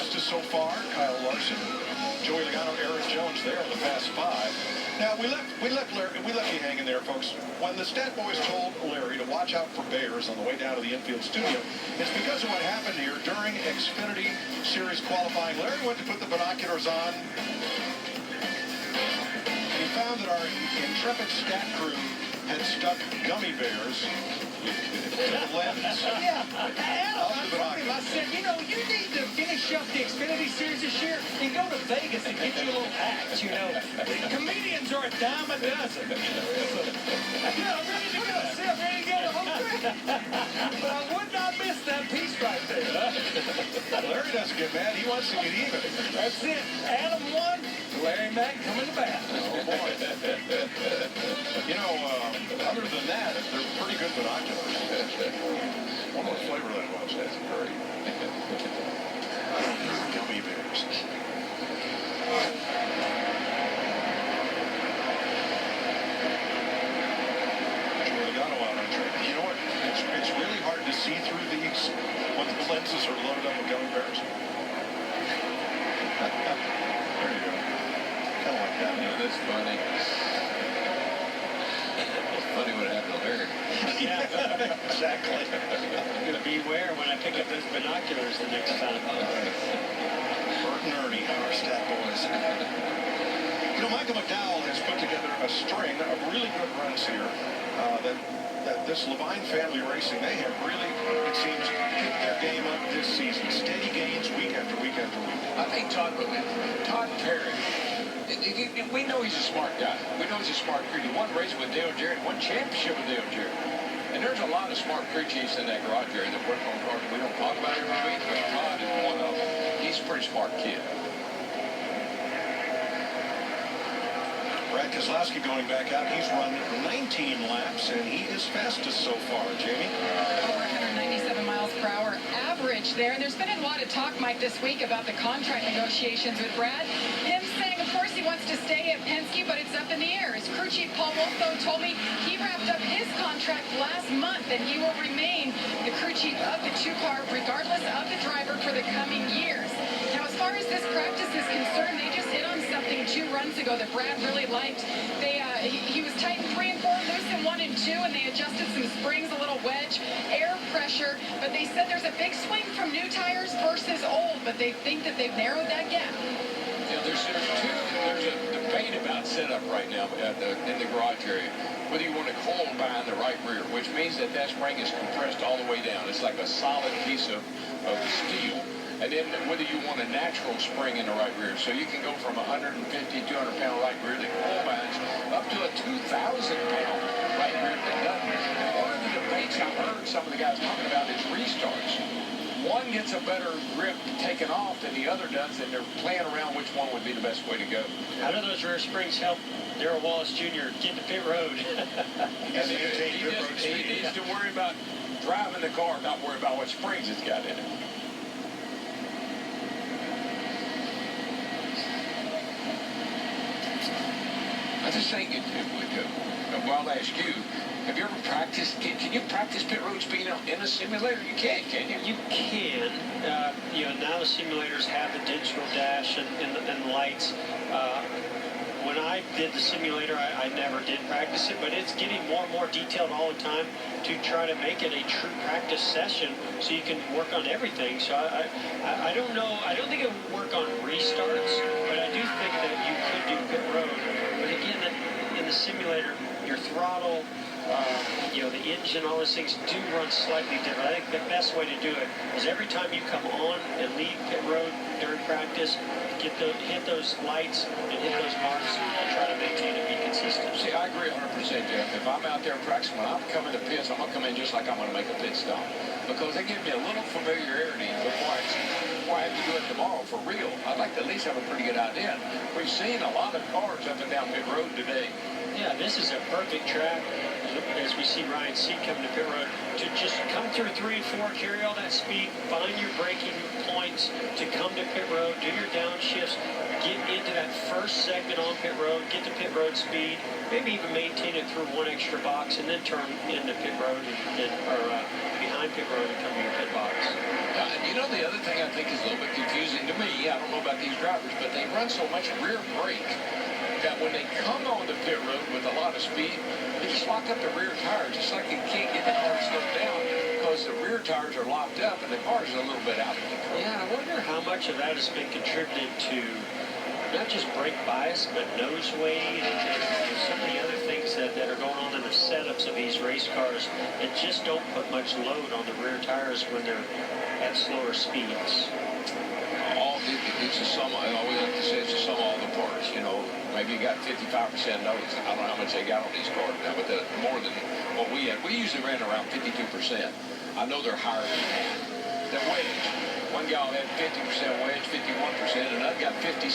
fastest so far, Kyle Larson. Joey Logano, Aaron Jones there in the fast 5. Now, we left you hanging there, folks. When the Stat Boys told Larry to watch out for bears on the way down to the infield studio, it's because of what happened here during Xfinity Series qualifying. Larry went to put the binoculars on. He found that our intrepid stat crew had stuck gummy bears to the lens. Yeah, Adam, I told him, I said, you know, you need to finish up the Xfinity Series this year and go to Vegas and get you a little act, you know. Comedians are a dime a dozen. Yeah, I'm ready to go. See, I'm ready to go the whole trip. But I would not miss that piece right there. Larry doesn't get mad. He wants to get even. That's it. Adam won. Larry Mack coming to bat. Oh, boy. You know, other than that, they're pretty good binoculars. One more flavor that was. That's great. Gummy bears. Joey Logano out on track. You know what? It's really hard to see through these when the lenses are loaded up with gummy bears. There you go. Kind of like that. Yeah, that's funny. It's funny what happened to Larry. Yeah, Exactly. I'm going to beware when I pick up those binoculars the next time. Bert and Ernie, our stat boys. You know, Michael McDowell has put together a string of really good runs here. That this Levine family racing, they have really, it seems, picked their game up this season. Steady gains week after week after week. I think Todd Perry, we know he's a smart guy. We know he's a smart crew. He won races with Dale Jarrett, won championship with Dale Jarrett. And there's a lot of smart crew chiefs in that garage area that work on cars. We don't talk about every week, but Todd is one of them. He's a pretty smart kid. Brad Keselowski going back out. He's run 19 laps, and he is fastest so far, Jamie. Over 197 miles per hour average there. And there's been a lot of talk, Mike, this week about the contract negotiations with Brad. Him saying, of course, he wants to stay at Penske, but it's up in the air. His crew chief, Paul Wolf, though, told me he wrapped up his contract last month, and he will remain the crew chief of the two-car, regardless of the driver, for the coming years. Now, as far as this practice is concerned, they just hit on something 2 runs ago that Brad really liked. He was tight in 3 and 4, loose in 1 and 2, and they adjusted some springs, a little wedge, air pressure. But they said there's a big swing from new tires versus old, but they think that they've narrowed that gap. Yeah, there's a debate about setup right now in the garage area. Whether you want a coil behind the right rear, which means that spring is compressed all the way down. It's like a solid piece of steel. And then whether you want a natural spring in the right rear. So you can go from 150, 200-pound right rear that coil binds up to a 2,000-pound right rear that doesn't. And one of the debates I've heard some of the guys talking about is restarts. One gets a better grip taken off than the other does, and they're playing around which one would be the best way to go. How do those rear springs help Darrell Wallace Jr. get to pit road? He needs to worry about driving the car, not worry about what springs it's got in it. I just think I'll ask you, have you ever practiced, can you practice pit road speed in a simulator? You can't you? You can. Now the simulators have the digital dash and lights. When I did the simulator, I never did practice it, but it's getting more and more detailed all the time to try to make it a true practice session so you can work on everything. So I don't know. I don't think it would work on restarts, but I do think that you could do pit road. But again, in the simulator, your throttle, the engine, all those things do run slightly different. I think the best way to do it is every time you come on and leave pit road during practice, hit those lights and hit those marks and try to maintain it, be consistent. See, I agree 100%, Jeff. If I'm out there practicing, when I'm coming to pits, I'm going to come in just like I'm going to make a pit stop. Because they give me a little familiarity before I have to do it tomorrow for real. I'd like to at least have a pretty good idea. We've seen a lot of cars up and down pit road today. Yeah, this is a perfect track, as we see Ryan Seat coming to pit road, to just come through 3 and 4, carry all that speed, find your braking points to come to pit road, do your downshifts, get into that first segment on pit road, get to pit road speed, maybe even maintain it through 1 extra box, and then turn into pit road or behind pit road and come to your pit box. The other thing I think is a little bit confusing to me drivers, but they run so much rear brake that when they come on the pit road with a lot of speed, they just lock up the rear tires. It's like they can't get the car to slow down because the rear tires are locked up and the car's a little bit out of control. Yeah, I wonder how much of that has been contributed to not just brake bias, but nose weight and some of the other things that are going on in the setups of these race cars that just don't put much load on the rear tires when they're at slower speeds. It's a sum. I always like to say it's a sum of all the parts. You know, maybe you got 55% nose. I don't know how much they got on these cars now, but more than what we had. We usually ran around 52%. I know they're higher than that. The wedge. One guy had 50% wedge, 51%, and another got 57%.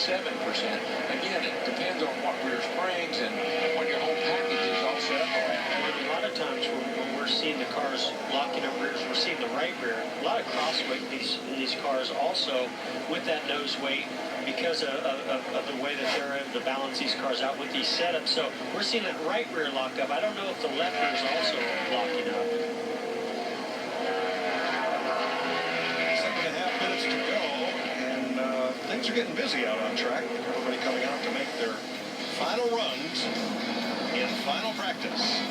Again, it depends on what rear springs and what your whole package is all set up around. A lot of times when we're seeing the cars locking up rears, we're seeing the right rear. A lot of crossweight in these cars also with that nose weight because of the way that they're able to balance these cars out with these setups. So we're seeing that right rear lock up. I don't know if the left rear is also locking up. 7.5 minutes to go, and things are getting busy out on track. Everybody coming out to make their final runs in final practice.